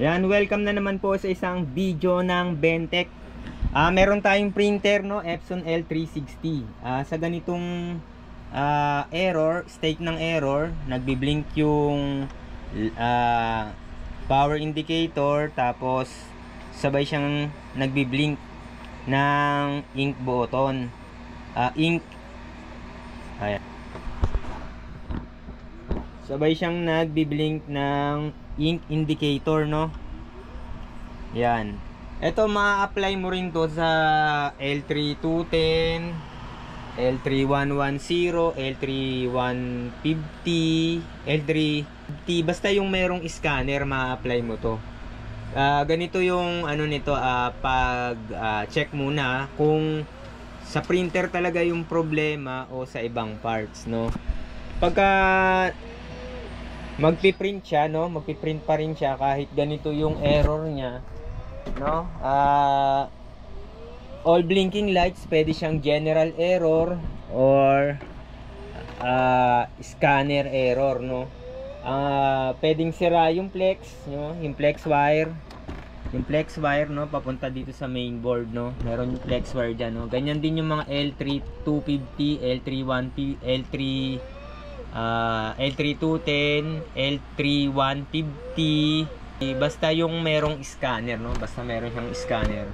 Yan, welcome na naman po sa isang video ng Bentech. Meron tayong printer, no, Epson L360. Sa ganitong state ng error, nagbi-blink yung power indicator, tapos sabay siyang nagbi-blink ng ink button. Ayan. Sabay siyang nagbi-blink ng ink indicator, no? Yan. Ito ma-apply mo rin to sa L3210, L3110, L3150, L350, basta yung merong scanner ma-apply mo to. Ganito yung ano nito, pag check muna kung sa printer talaga yung problema o sa ibang parts, no? Pagka magpiprint siya, no, magpiprint pa rin siya kahit ganito yung error niya, no. All blinking lights, pwede siyang general error or scanner error, no. Pwedeng sira yung flex, no, yung flex wire, no, papunta dito sa mainboard, no. Meron yung flex wire dyan, no. Ganyan din yung mga L3250, L3210, L3150, basta yung merong scanner, no, basta meron siyang scanner,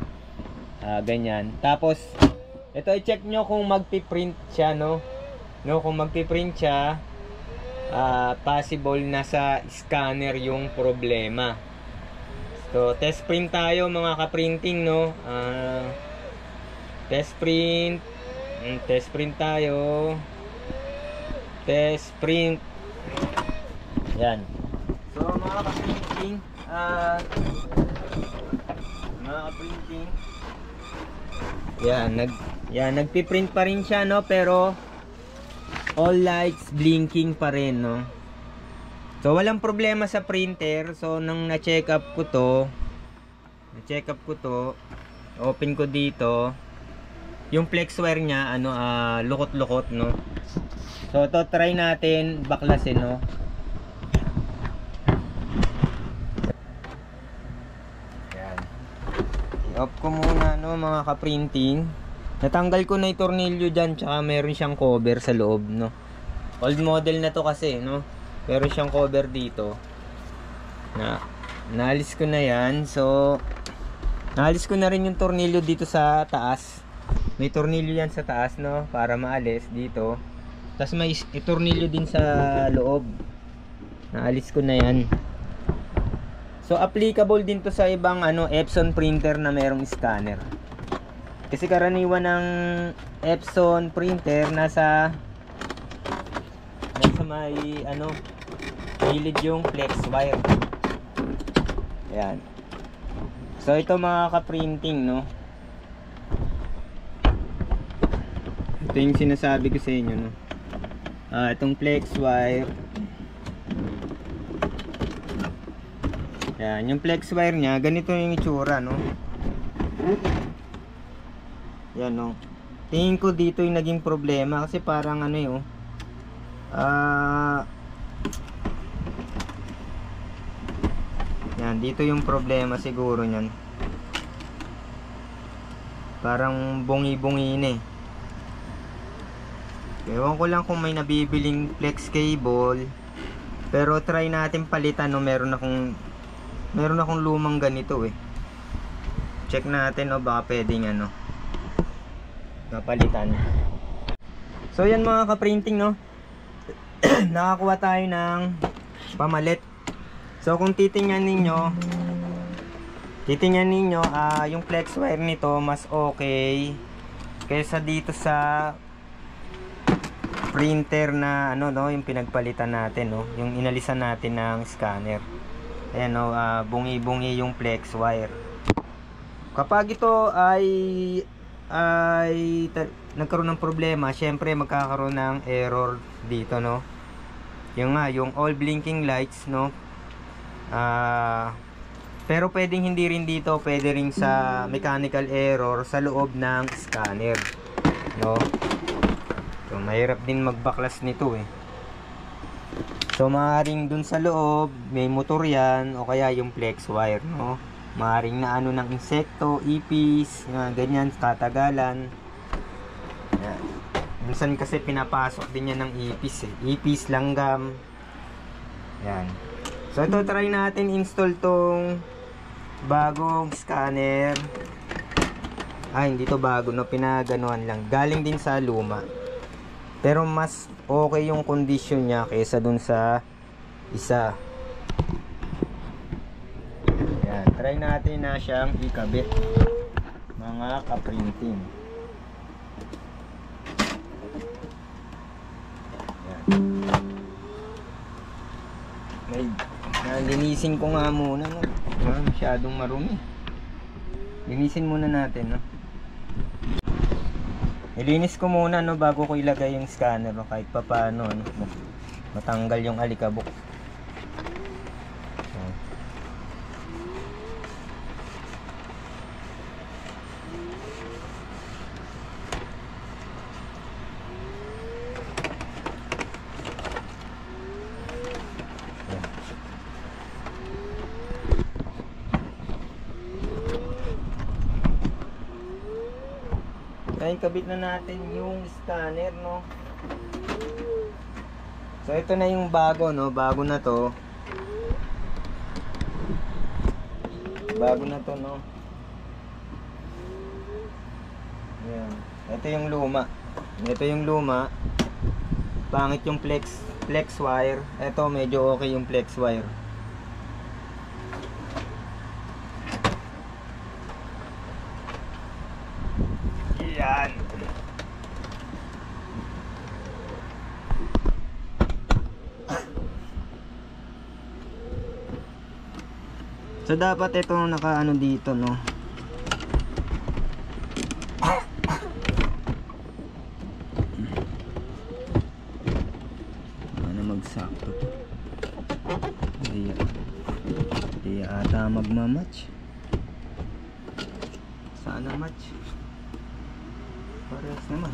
ganyan. Tapos ito, i-check nyo kung magpiprint siya, no, kung magpiprint siya, possible na sa scanner yung problema. So test print tayo mga ka-printing, no. Test print tayo. Test print. Yan. So mga ka-printing, nagpi-print pa rin siya, no, pero all lights blinking pa rin, no. So walang problema sa printer. So nung na-check up ko to, open ko dito, yung flex wire niya lukot-lukot, no. So ito, try natin baklasin, no. Yan. I-off ko muna, no, mga ka-printing. Natanggal ko na yung tornilyo dyan, tsaka meron siyang cover sa loob, no. Old model na to kasi, no. Meron siyang cover dito. Naalis ko na yan. So naalis ko na rin yung tornilyo dito sa taas. May tornilyo yan sa taas, no, para maalis dito. Tapos may tornilyo din sa loob. Naalis ko na yan. So applicable din to sa ibang Epson printer na merong scanner. Kasi karaniwan ng Epson printer nasa may gilid yung flex wire. Ayan. So ito mga ka-printing, no. Ito yung sinasabi ko sa inyo, no. Itong flex wire. Yan, yung flex wire nya, ganito yung itsura, no. Yan, no. Tingin ko dito yung naging problema kasi parang yan, dito yung problema siguro niyan. Parang bungi-bungi na eh. Ewan ko lang kung may nabibiling flex cable, pero try natin palitan, no. Meron akong lumang ganito eh. Check natin, baka pwedeng napalitan. So yan mga ka-printing, no. Nakakuha tayo ng pamalit. So kung titingnan ninyo yung flex wire nito mas okay kaysa dito sa printer na yung pinagpalitan natin, no, yung inalisan natin ng scanner. Ayan, no, bungi-bungi yung flex wire. Kapag ito ay nagkaroon ng problema, syempre magkakaroon ng error dito, no. Yung all blinking lights, no. Pero pwedeng hindi rin dito, pwede rin sa mechanical error sa loob ng scanner, no. So mahirap din magbaklas nito eh. So maaaring dun sa loob may motor yan o kaya yung flex wire, no? Maaaring na ano ng insekto, ipis, ganyan, katagalan. Yan. Minsan kasi pinapasok din yan ng ipis eh. Ipis, langgam. Yan. So ito, try natin install tong bagong scanner. Hindi to bago, no? Pinaganuhan lang. Galing din sa luma. Pero mas okay yung condition niya kaysa dun sa isa. Yan, try natin na siyang ikabit, mga kaprinting. Yan. Linisin ko nga muna, no? Masyadong marumi. Linisin muna natin, no? Ilinis ko muna, no, bago ko ilagay yung scanner, no, kahit pa paano, no, matanggal yung alikabok. Ay, kabit na natin yung scanner, no. So ito na yung bago, no. Bago na to. Bago na to, no. Ayan. Ito yung luma. Ito yung luma. Pangit yung flex wire. Ito medyo okay yung flex wire. Yan. So dapat ito nakaano dito, no. Ano magsakto. Hindi ata magmamatch. Sana match. Parehas naman.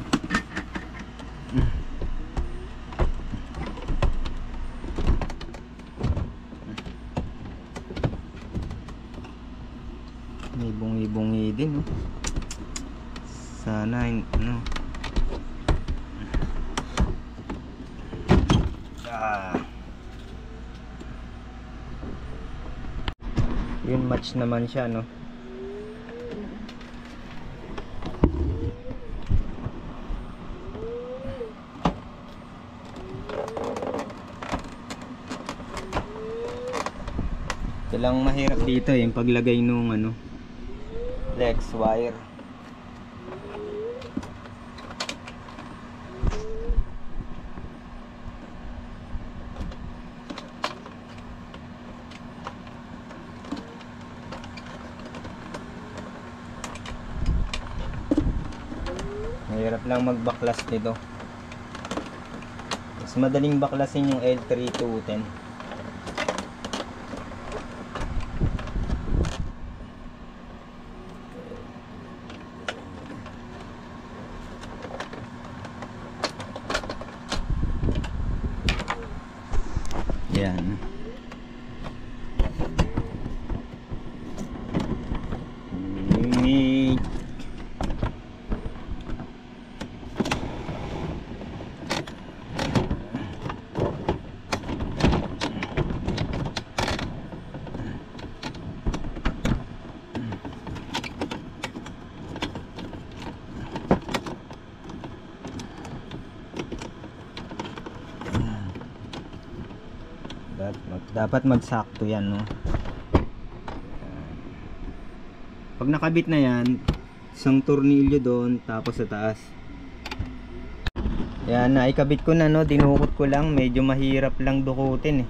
May bungi-bungi din, no? Sana ano. Yun, match naman siya, no? Ito lang mahirap dito yung paglagay nung ano, flex wire. Mahirap lang magbaklas nito. Mas madaling baklasin yung L3210. Yan. Dapat magsakto yan, no. Pag nakabit na yan, isang tornilyo doon, tapos sa taas. Yan, naikabit ko na, no. Dinukot ko lang, medyo mahirap lang dukutin eh.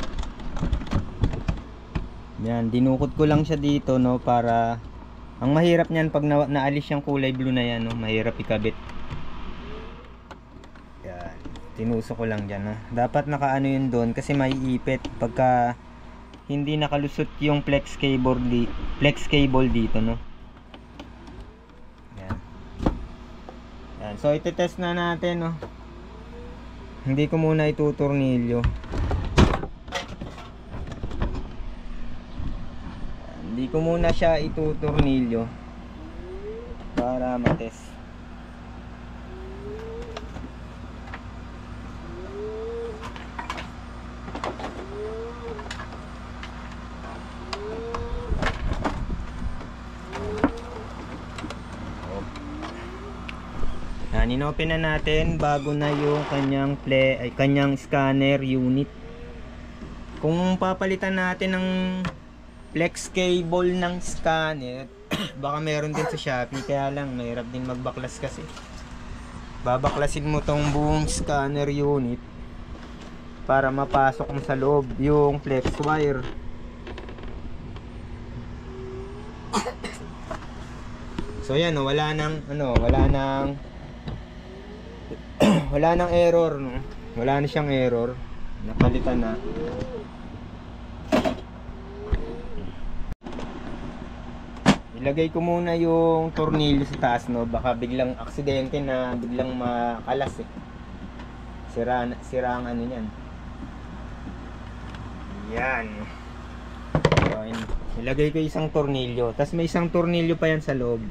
Yan, dinukot ko lang siya dito, no, para ang mahirap niyan pag naalis yung kulay blue na yan, no, mahirap ikabit. Yan, tinusok ko lang dyan, no. Dapat nakaano yun doon kasi maiipit pagka hindi nakalusot yung flex cable dito, no. Yan. Yan. So itetest na natin, no. Hindi ko muna itutornilyo. Di ko muna siya itutornilyo para matest. Inopen na natin bago na yung kanyang scanner unit. Kung papalitan natin ng flex cable ng scanner, baka meron din sa Shopee, kaya lang mahirap din magbaklas kasi. Babaklasin mo tong buong scanner unit para mapasok mo sa loob yung flex wire. So yan, wala nang error, no? Wala na siyang error. Napalitan na. Ilagay ko muna yung tornilyo sa taas, no? Baka biglang aksidente na biglang makalas eh. Sira ang ano niyan. Yan. So, ilagay ko isang tornilyo. Tapos may isang tornilyo pa yan sa loob.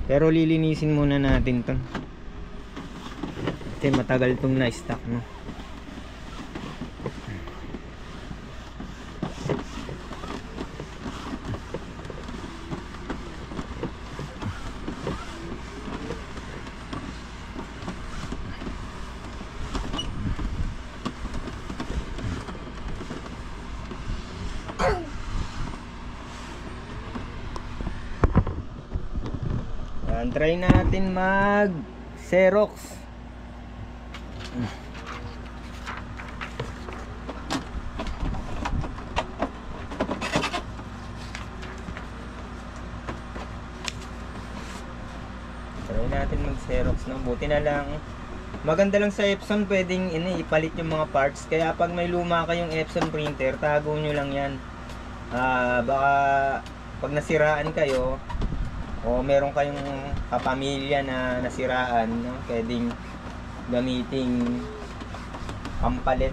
Pero lilinisin muna natin 'to. Kasi matagal itong na-stock, no? Try natin mag Xerox. Try natin mag Xerox, no? Buti na lang. Maganda lang sa Epson, pwedeng ipalit yung mga parts. Kaya pag may luma kayong Epson printer, tago nyo lang yan. Baka pag nasiraan kayo, o meron kayong kapamilya na nasiraan, no? Pwedeng gamiting pampalit.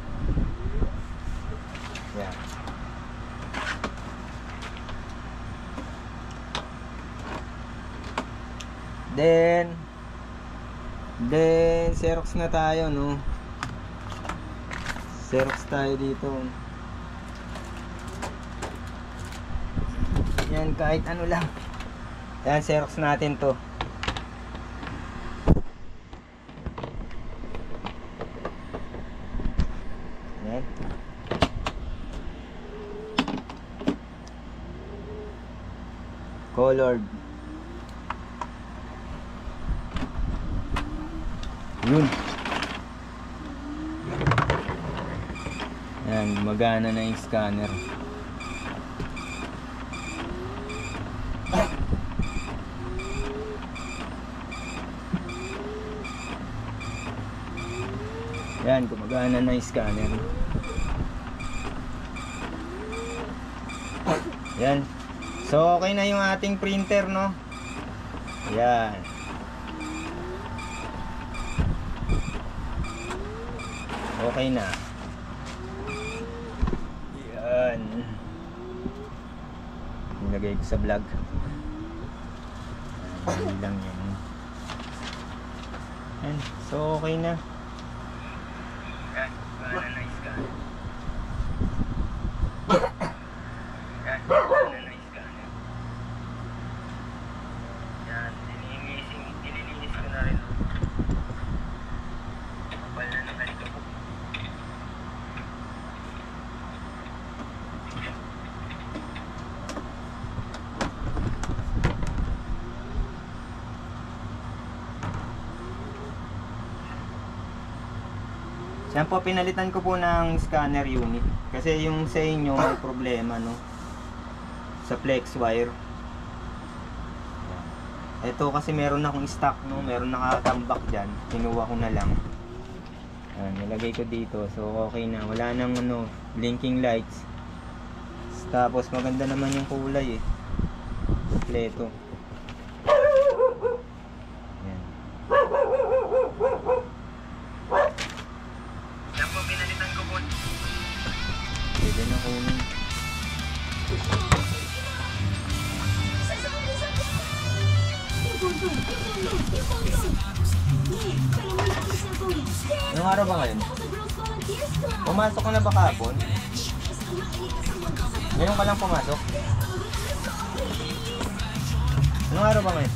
Yan. Then Xerox na tayo, no? Xerox tayo dito. Yan, kahit ano lang. Yan, Xerox natin to. Yan. Colored. Yun. Yan, gumagana na yung scanner. Yan, gumagana na yung scanner. Yan. So, okay na yung ating printer, no? Yan. Okay na. Yan. Nilagay ko sa vlog. Yan lang yan. Yan. So, okay na. Yan, gana na yung scanner. Yan, gana na yung scanner. Yan, nililinis ko na rin. Kapal na ng ganito po. Yan po, pinalitan ko po ng scanner unit. Kasi yung sa inyo may problema, no? Sa flex wire. Ito kasi meron akong stock, no? Meron nakatambak dyan. Kinuha ko na lang. Yan, nilagay ko dito. So okay na. Wala nang blinking lights. Tapos maganda naman yung kulay eh. Kompleto. Yan. Pinalitan ko po. Pwede na kunin. Anong araw ba ngayon? Pumasok ka na ba kahapon? Ngayon ka lang pumasok? Anong araw ba ngayon?